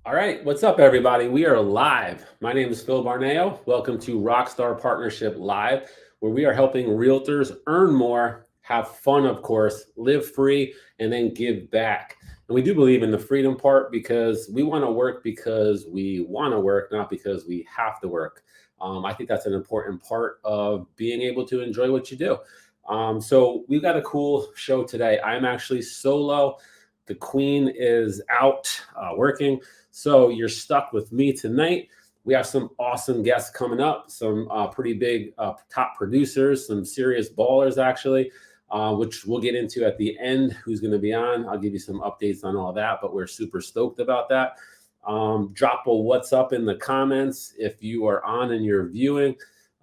All right, what's up, everybody? We are live. My name is Phil Barneo. Welcome to Rockstar Partnership Live, where we are helping realtors earn more, have fun, of course, live free, and then give back. And we do believe in the freedom part because we want to work because we want to work, not because we have to work. I think that's an important part of being able to enjoy what you do. So we've got a cool show today. I'm actually solo. The queen is out working. So you're stuck with me tonight. We have some awesome guests coming up, some pretty big top producers, some serious ballers actually, which we'll get into at the end, who's going to be on. I'll give you some updates on all that, but we're super stoked about that. Drop a what's up in the comments if you are on and you're viewing.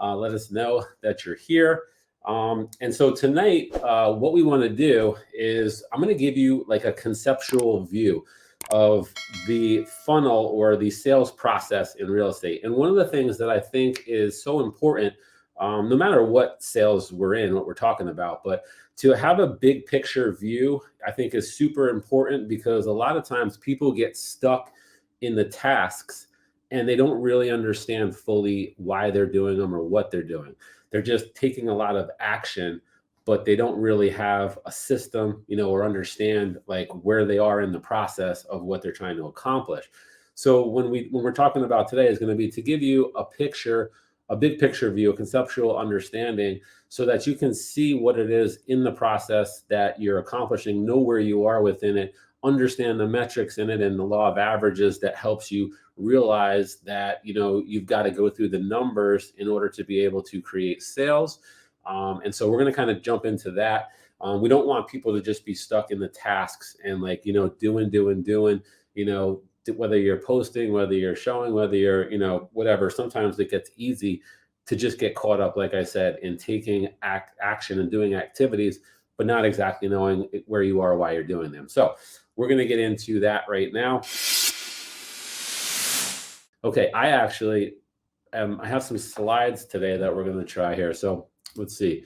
Let us know that you're here. And so tonight, what we want to do is I'm going to give you like a conceptual view of the funnel or the sales process in real estate. And one of the things that I think is so important, no matter what sales we're in, what we're talking about, but to have a big picture view, I think is super important because a lot of times people get stuck in the tasks and they don't really understand fully why they're doing them or what they're doing. They're just taking a lot of action, but they don't really have a system, or understand like where they are in the process of what they're trying to accomplish. So when we're talking about today is going to be to give you a picture, a big picture view, a conceptual understanding, so that you can see what it is in the process that you're accomplishing, know where you are within it, understand the metrics in it and the law of averages that helps you realize that you've got to go through the numbers in order to be able to create sales. And so we're going to kind of jump into that. We don't want people to just be stuck in the tasks and doing, whether you're posting, whether you're showing, whether you're, whatever. Sometimes it gets easy to just get caught up, like I said, in taking action and doing activities, but not exactly knowing where you are, why you're doing them. So we're going to get into that right now. Okay, I actually I have some slides today that we're going to try here. So let's see.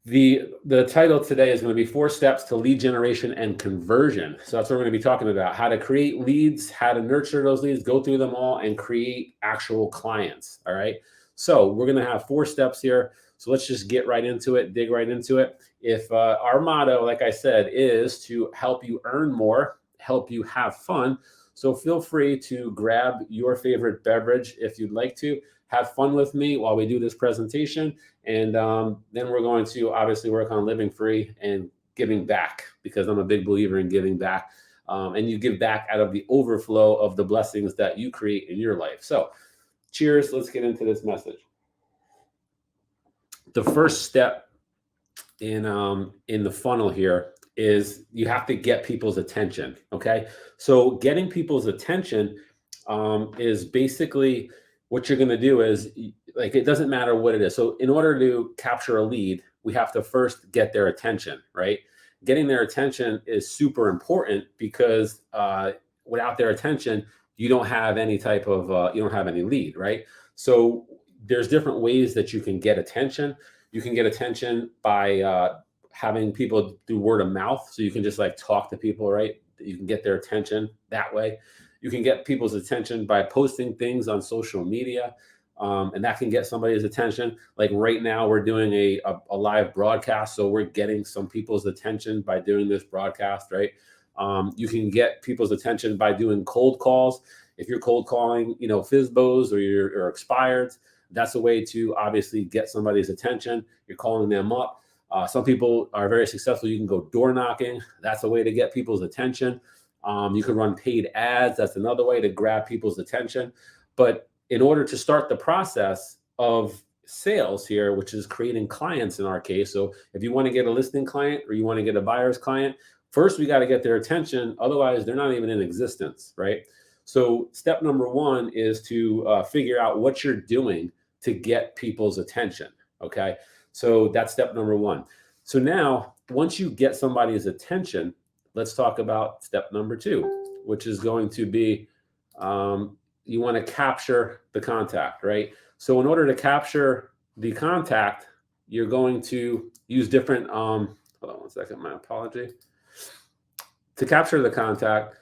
The title today is going to be 4 steps to lead generation and conversion. So that's what we're going to be talking about: how to create leads, how to nurture those leads, go through them all, and create actual clients. All right. So we're going to have 4 steps here. So let's just get right into it, dig right into it. If our motto, like I said, is to help you earn more, help you have fun. So feel free to grab your favorite beverage if you'd like to. Have fun with me while we do this presentation. And then we're going to obviously work on living free and giving back, because I'm a big believer in giving back. And you give back out of the overflow of the blessings that you create in your life. So cheers. Let's get into this message. The first step in the funnel here is you have to get people's attention. Okay. So getting people's attention is basically what you're going to do is, like, it doesn't matter what it is. So in order to capture a lead, we have to first get their attention, right? Getting their attention is super important because without their attention, you don't have any type of, you don't have any lead, right? So there's different ways that you can get attention. You can get attention by having people do word of mouth. So you can just like talk to people, right? You can get their attention that way. You can get people's attention by posting things on social media, and that can get somebody's attention. Like right now, we're doing a live broadcast, so we're getting some people's attention by doing this broadcast, right? You can get people's attention by doing cold calls. If you're cold calling, FSBOs or expireds, that's a way to obviously get somebody's attention. You're calling them up. Some people are very successful. You can go door knocking. That's a way to get people's attention. You can run paid ads. That's another way to grab people's attention. But in order to start the process of sales here, which is creating clients in our case, so if you want to get a listing client or you want to get a buyer's client, first we got to get their attention. Otherwise, they're not even in existence, right? So step number 1 is to figure out what you're doing to get people's attention, okay? So that's step number 1. So now, once you get somebody's attention, let's talk about step number 2, which is going to be you want to capture the contact, right? So in order to capture the contact, you're going to use different, hold on one second, my apology. To capture the contact,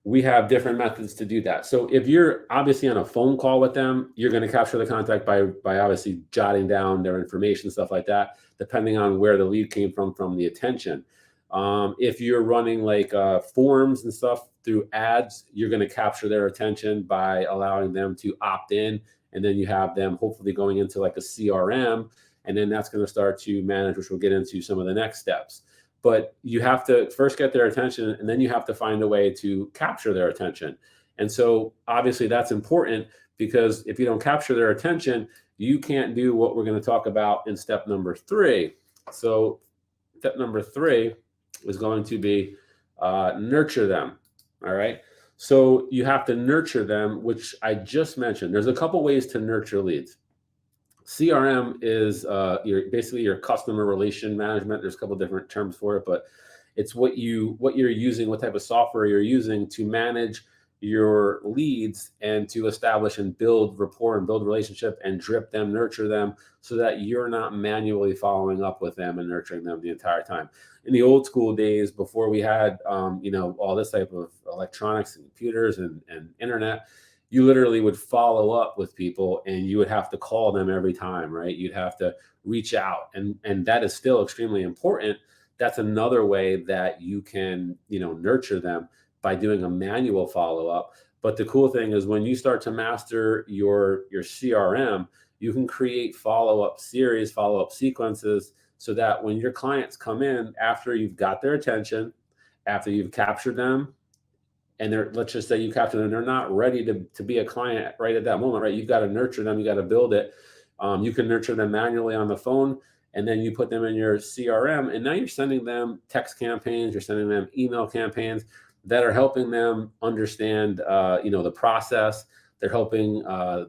we have different methods to do that. So if you're obviously on a phone call with them, you're going to capture the contact by obviously jotting down their information, stuff like that, depending on where the lead came from the attention. If you're running like forms and stuff through ads, you're going to capture their attention by allowing them to opt in, and then you have them hopefully going into like a CRM, and then that's going to start to manage, which we'll get into some of the next steps. But you have to first get their attention, and then you have to find a way to capture their attention. And so obviously that's important, because if you don't capture their attention, you can't do what we're going to talk about in step number 3. So step number 3 is going to be nurture them. All right. So you have to nurture them, which I just mentioned. There's a couple ways to nurture leads. CRM is basically your customer relation management. There's a couple different terms for it, but it's what you're using, what type of software you're using to manage your leads and to establish and build rapport and build relationship and drip them, nurture them, so that you're not manually following up with them and nurturing them the entire time. In the old school days, before we had all this type of electronics and computers and internet, you literally would follow up with people, and you would have to call them every time, right? You'd have to reach out, and that is still extremely important. That's another way that you can, nurture them, by doing a manual follow-up. But the cool thing is, when you start to master your CRM, you can create follow-up series, follow-up sequences, so that when your clients come in after you've got their attention, after you've captured them, and let's just say you capture them, they're not ready to be a client right at that moment, right? You've got to nurture them, you got to build it. You can nurture them manually on the phone, and then you put them in your CRM, and now you're sending them text campaigns, you're sending them email campaigns that are helping them understand the process. They're helping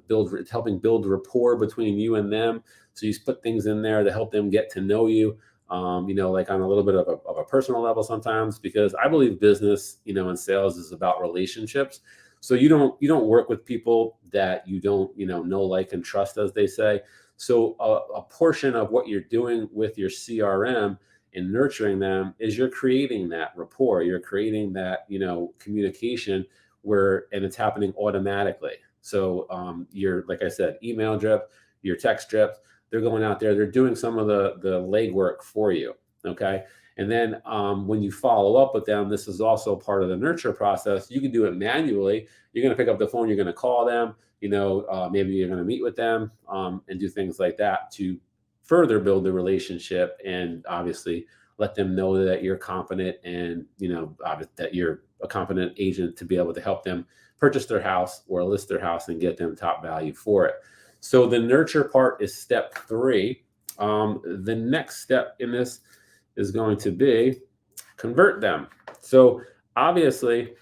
build rapport between you and them. So you put things in there to help them get to know you, like on a little bit of a personal level sometimes, because I believe business, and sales is about relationships. So you don't work with people that you don't, know, like, and trust, as they say. So a portion of what you're doing with your CRM and nurturing them is you're creating that rapport, you're creating that, communication, and it's happening automatically. So you're, like I said, email drip, your text drip, they're going out there, they're doing some of the legwork for you. Okay. And then when you follow up with them, this is also part of the nurture process. You can do it manually. You're going to pick up the phone, you're going to call them, maybe you're going to meet with them and do things like that to further build the relationship, and obviously let them know that you're competent, and that you're a competent agent to be able to help them purchase their house or list their house and get them top value for it. So the nurture part is step 3. The next step in this is going to be convert them. So obviously,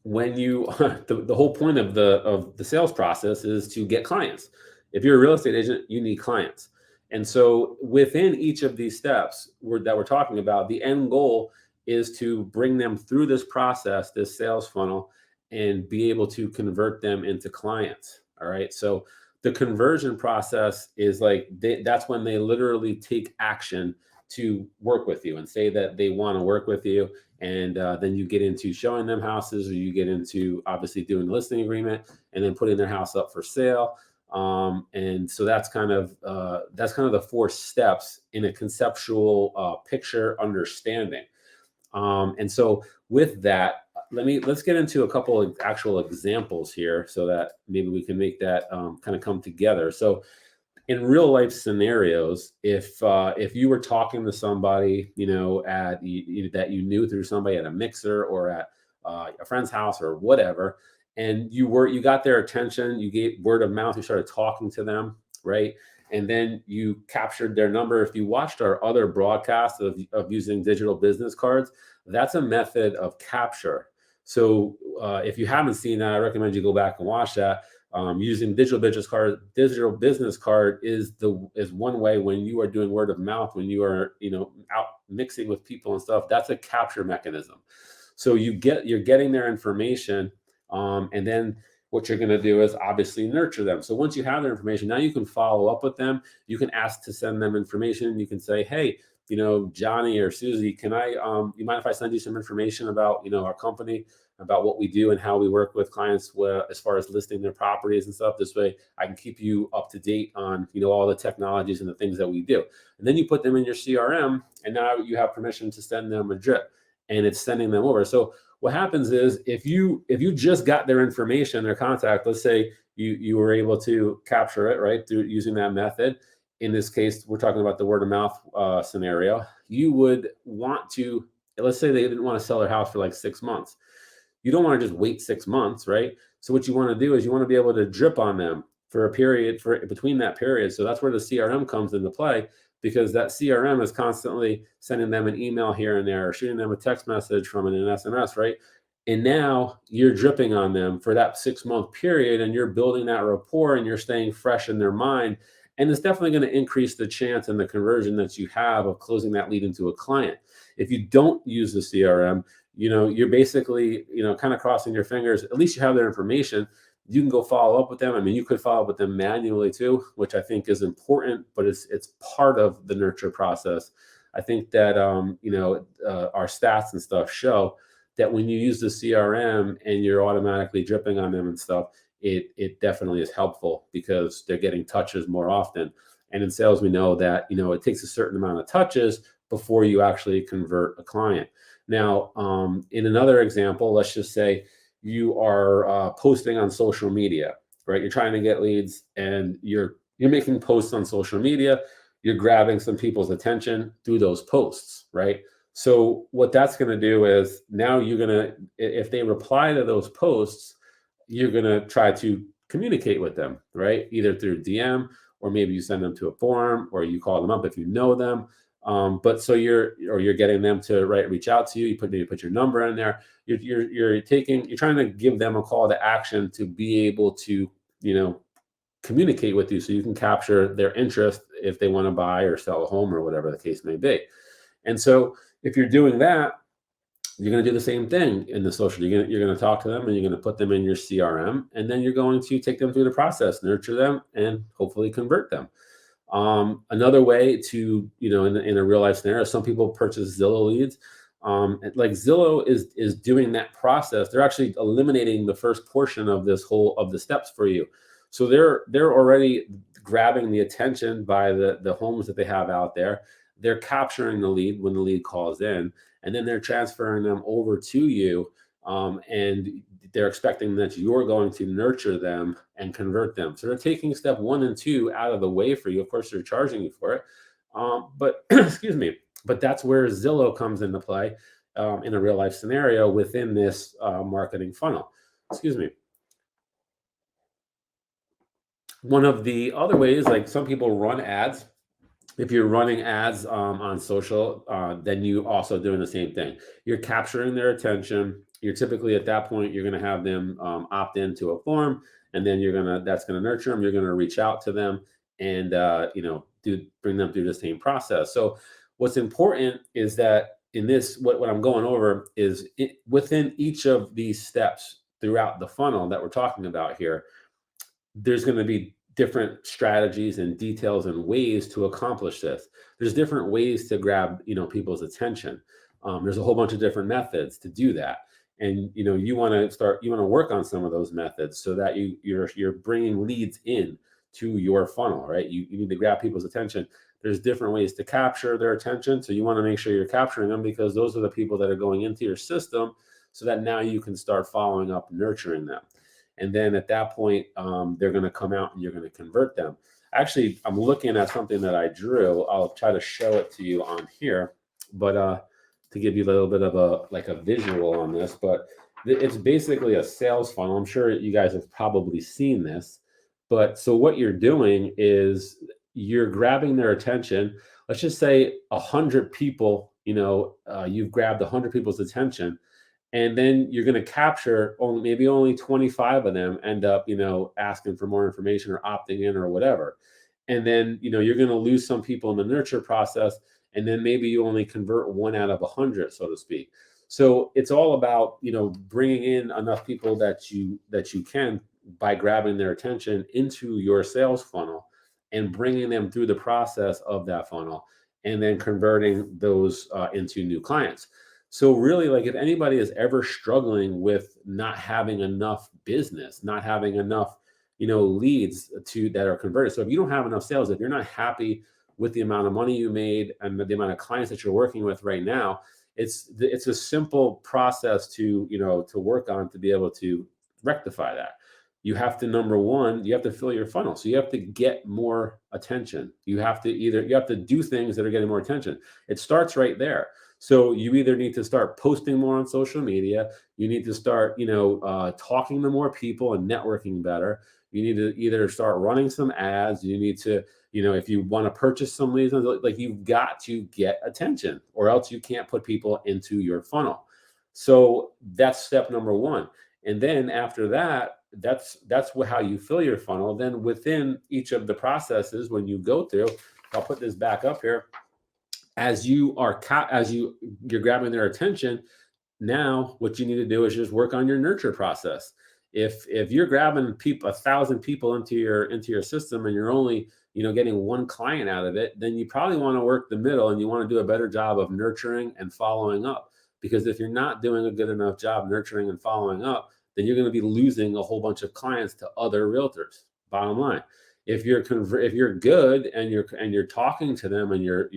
when you the whole point of the sales process is to get clients. If you're a real estate agent, you need clients. And so within each of these steps that we're talking about, the end goal is to bring them through this process, this sales funnel, and be able to convert them into clients. All right. So the conversion process is like that's when they literally take action to work with you and say that they want to work with you. And then you get into showing them houses, or you get into obviously doing the listing agreement and then putting their house up for sale. And so that's kind of the 4 steps in a conceptual picture understanding. And so with that, let's get into a couple of actual examples here, so that maybe we can make that kind of come together. So in real life scenarios, if you were talking to somebody, that you knew through somebody at a mixer or at a friend's house or whatever, and you got their attention, you gave word of mouth, you started talking to them, right? And then you captured their number. If you watched our other broadcasts of using digital business cards, that's a method of capture. So if you haven't seen that, I recommend you go back and watch that. Using digital business card is one way. When you are doing word of mouth, when you are out mixing with people and stuff, that's a capture mechanism. So you're getting their information, and then what you're going to do is obviously nurture them. So once you have their information, now you can follow up with them. You can ask to send them information. You can say, hey, Johnny or Susie, can I, you mind if I send you some information about, our company, about what we do and how we work with clients as far as listing their properties and stuff. This way I can keep you up to date on, all the technologies and the things that we do. And then you put them in your CRM, and now you have permission to send them a drip, and it's sending them over. So what happens is, if you just got their information, their contact, let's say you were able to capture it, right, through using that method. In this case, we're talking about the word of mouth scenario. You would want to, let's say they didn't want to sell their house for like 6 months. You don't want to just wait 6 months, right? So what you want to do is you want to be able to drip on them for a period, for between that period. So that's where the CRM comes into play, because that CRM is constantly sending them an email here and there, or shooting them a text message from an SMS, right? And now you're dripping on them for that 6 month period, and you're building that rapport, and you're staying fresh in their mind. And it's definitely going to increase the chance and the conversion that you have of closing that lead into a client. If you don't use the CRM, you're basically, kind of crossing your fingers. At least you have their information. You can go follow up with them. I mean, you could follow up with them manually too, which I think is important, but it's part of the nurture process. I think that, our stats and stuff show that when you use the CRM and you're automatically dripping on them and stuff, it definitely is helpful, because they're getting touches more often. And in sales, we know that, it takes a certain amount of touches before you actually convert a client. Now, in another example, let's just say you are posting on social media, right? You're trying to get leads, and you're making posts on social media. You're grabbing some people's attention through those posts, right? So what that's going to do is, now you're going to, if they reply to those posts, you're going to try to communicate with them, right? Either through DM, or maybe you send them to a forum, or you call them up if you know them. But so you're getting them to reach out to you. You put your number in there. You're trying to give them a call to action to be able to, communicate with you, so you can capture their interest if they want to buy or sell a home, or whatever the case may be. And so if you're doing that, you're going to do the same thing in the social. You're going to talk to them, and you're going to put them in your CRM, and then you're going to take them through the process, nurture them, and hopefully convert them. Another way to, in a real life scenario, some people purchase Zillow leads. Like Zillow is doing that process. They're actually eliminating the first portion of the steps for you. So they're already grabbing the attention by the homes that they have out there. They're capturing the lead when the lead calls in, and then they're transferring them over to you. And they're expecting that you're going to nurture them and convert them. So they're taking step 1 and 2 out of the way for you. Of course, they're charging you for it. But excuse me, but that's where Zillow comes into play in a real life scenario within this marketing funnel. Excuse me. One of the other ways, like some people run ads. If you're running ads on social, then you also doing the same thing. You're capturing their attention. You're typically, at that point, you're going to have them opt into a form, and then that's going to nurture them. You're going to reach out to them, and bring them through the same process. So what's important is that in this, what I'm going over is within each of these steps throughout the funnel that we're talking about here, there's going to be different strategies and details and ways to accomplish this. There's different ways to grab, people's attention. There's a whole bunch of different methods to do that. And, you want to work on some of those methods, so that you're bringing leads in to your funnel, right? You need to grab people's attention. There's different ways to capture their attention. So you want to make sure you're capturing them, because those are the people that are going into your system, so that now you can start following up, nurturing them. And then at that point, they're going to come out, and you're going to convert them. Actually, I'm looking at something that I drew. I'll try to show it to you on here, but to give you a little bit of a visual on this. But it's basically a sales funnel. I'm sure you guys have probably seen this. But so what you're doing is you're grabbing their attention. Let's just say 100 people. You've grabbed 100 people's attention. And then you're going to capture only 25 of them end up, asking for more information or opting in or whatever. And then, you're going to lose some people in the nurture process. And then maybe you only convert 1 out of 100, so to speak. So it's all about, bringing in enough people that you can, by grabbing their attention into your sales funnel, and bringing them through the process of that funnel. and then converting those into new clients. So really, like if anybody is ever struggling with not having enough business, not having enough, leads to that are converted. So if you don't have enough sales, if you're not happy with the amount of money you made and the amount of clients that you're working with right now, it's a simple process to to work on to be able to rectify that. You have to, number one, you have to fill your funnel. So you have to get more attention. You have to do things that are getting more attention. It starts right there. So you either need to start posting more on social media. You need to start, talking to more people and networking better. You need to either start running some ads. You need to, if you want to purchase some leads, like you've got to get attention, or else you can't put people into your funnel. So that's step number one. And then after that, that's how you fill your funnel. Then within each of the processes, when you go through, I'll put this back up here. As you're grabbing their attention, now what you need to do is just work on your nurture process. If you're grabbing 1,000 people into your system, and you're only getting one client out of it, then you probably want to work the middle, and you want to do a better job of nurturing and following up. Because if you're not doing a good enough job nurturing and following up, then you're going to be losing a whole bunch of clients to other realtors. Bottom line, if you're good and you're talking to them, and you're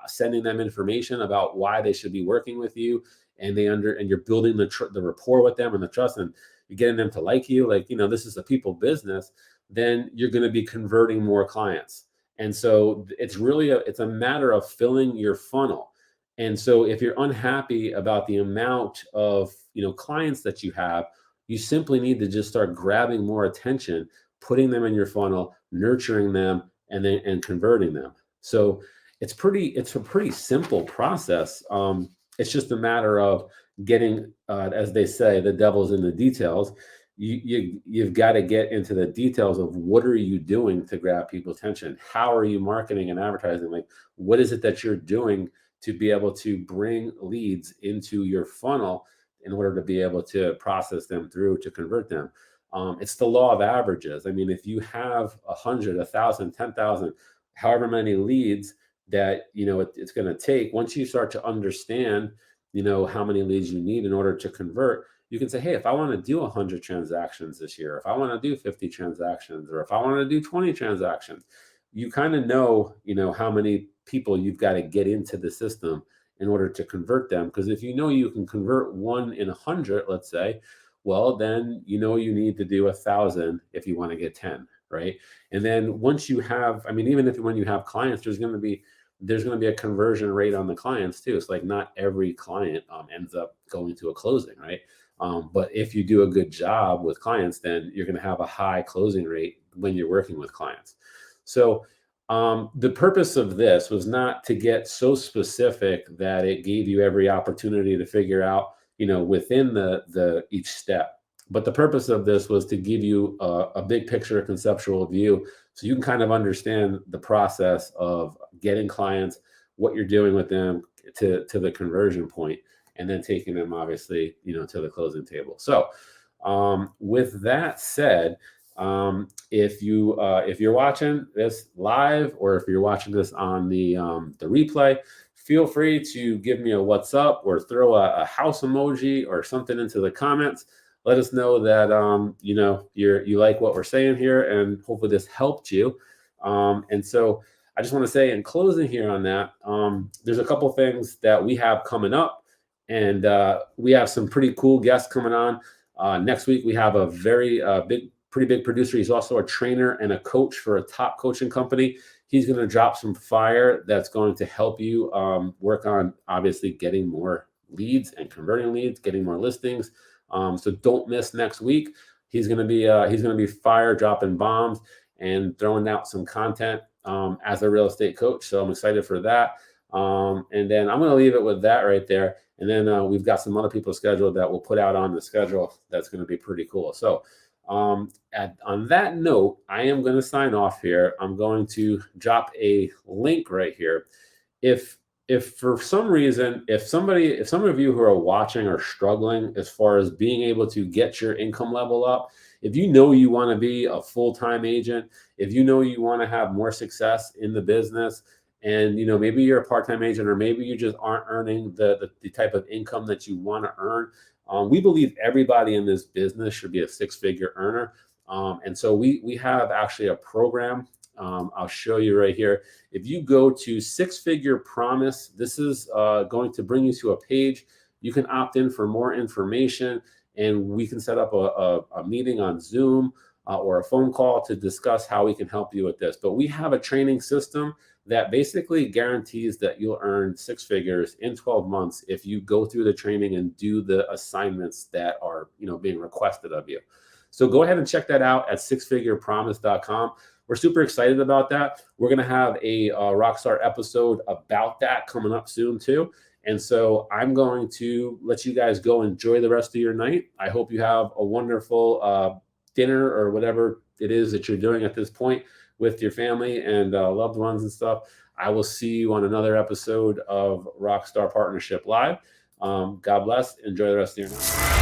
sending them information about why they should be working with you, and you're building the rapport with them and the trust, and you're getting them to like you, like this is a people business, then you're going to be converting more clients. And so it's a matter of filling your funnel. And so if you're unhappy about the amount of clients that you have, you simply need to just start grabbing more attention, putting them in your funnel, nurturing them, and converting them. So it's a pretty simple process. It's just a matter of getting, as they say, the devil's in the details. You've got to get into the details of what are you doing to grab people's attention? How are you marketing and advertising? Like, what is it that you're doing to be able to bring leads into your funnel in order to be able to process them through to convert them? It's the law of averages. I mean, if you have 100, 1,000, 10,000, however many leads that it's going to take, once you start to understand how many leads you need in order to convert, you can say, hey, if I want to do 100 transactions this year, if I want to do 50 transactions, or if I want to do 20 transactions, you kind of know how many people you've got to get into the system in order to convert them. Because if you can convert 1 in 100, let's say, well, then you need to do 1,000 if you want to get 10, right? And then once you have, I mean, even when you have clients, there's going to be a conversion rate on the clients too. It's like not every client ends up going to a closing, right? But if you do a good job with clients, then you're going to have a high closing rate when you're working with clients. So the purpose of this was not to get so specific that it gave you every opportunity to figure out, within the each step. But the purpose of this was to give you a big picture, a conceptual view, so you can kind of understand the process of getting clients, what you're doing with them to the conversion point, and then taking them obviously, to the closing table. So with that said, if you're watching this live, or if you're watching this on the replay, feel free to give me a what's up, or throw a house emoji or something into the comments. Let us know that you like what we're saying here, and hopefully this helped you. And so I just want to say in closing here on that, there's a couple things that we have coming up, and we have some pretty cool guests coming on. Next week we have a very pretty big producer. He's also a trainer and a coach for a top coaching company. He's going to drop some fire that's going to help you work on obviously getting more leads and converting leads, getting more listings. So don't miss next week. He's going to be fire, dropping bombs and throwing out some content as a real estate coach. So I'm excited for that. And then I'm going to leave it with that right there. And then we've got some other people scheduled that we'll put out on the schedule. That's going to be pretty cool. So on that note, I am going to sign off here. I'm going to drop a link right here. If for some reason, if some of you who are watching are struggling as far as being able to get your income level up, if you want to be a full-time agent, if you want to have more success in the business, and maybe you're a part-time agent, or maybe you just aren't earning the type of income that you want to earn. We believe everybody in this business should be a six-figure earner. And so we have actually a program. I'll show you right here. If you go to Six Figure Promise, this is going to bring you to a page. You can opt in for more information, and we can set up a meeting on Zoom or a phone call to discuss how we can help you with this. But we have a training system that basically guarantees that you'll earn six figures in 12 months if you go through the training and do the assignments that are being requested of you. So go ahead and check that out at sixfigurepromise.com. We're super excited about that. We're going to have a Rockstar episode about that coming up soon too. And so I'm going to let you guys go enjoy the rest of your night. I hope you have a wonderful dinner or whatever it is that you're doing at this point with your family and loved ones and stuff. I will see you on another episode of Rockstar Partnership Live. God bless. Enjoy the rest of your night.